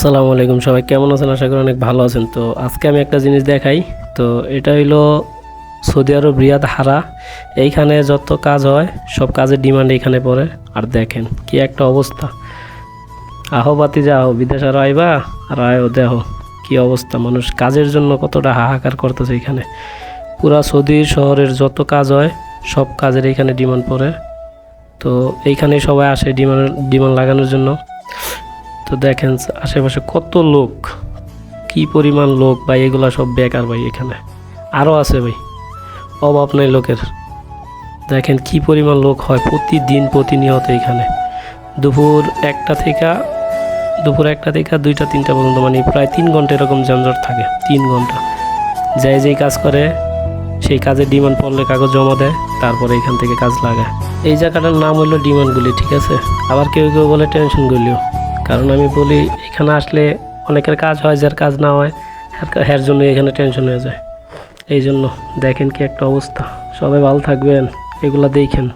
আসসালামু আলাইকুম, সবাই কেমন আছেন? আশা করি অনেক ভালো আছেন। তো আজকে আমি একটা জিনিস দেখাই। তো এটা হইলো সৌদি আরব রিয়াদ হারা। এইখানে যত কাজ হয় সব কাজের ডিমান্ড এইখানে পড়ে। আর দেখেন কি একটা অবস্থা। আহো বাতি যাও, বিদেশ আর আইবা আর আয়ো, দেখো কি অবস্থা। মানুষ কাজের জন্য কতটা হাহাকার করতেছে এখানে। পুরা সৌদি শহরের যত কাজ হয় সব কাজের এইখানে ডিমান্ড পড়ে। তো এইখানে সবাই আসে ডিমান্ড লাগানোর জন্য। তো দেখেন আশেপাশে কত লোক, কি পরিমাণ লোক ভাই। এগুলা সব বেকার ভাই, এখানে আরও আছে ভাই, অভাব নাই লোকের। দেখেন কি পরিমাণ লোক হয় প্রতিদিন প্রতিনিয়ত এখানে। দুপুর একটা থেকে 2টা 3টা পর্যন্ত, মানে প্রায় 3 ঘন্টা এরকম যানজট থাকে। 3 ঘন্টা যেই কাজ করে সেই কাজের ডিমান্ড পড়লে কাগজ জমা দেয়, তারপরে এখান থেকে কাজ লাগায়। এই জায়গাটার নাম হলো ডিমান্ডগুলি, ঠিক আছে? আবার কেউ কেউ বলে টেনশনগুলিও। কারণ আমি বলি এখানে আসলে অনেকের কাজ হয়, যার কাজ না হয় এর জন্য এখানে টেনশন হয়ে যায়। এই জন্য দেখেন কি একটা অবস্থা। সবাই ভালো থাকবেন, এগুলা দেখেন।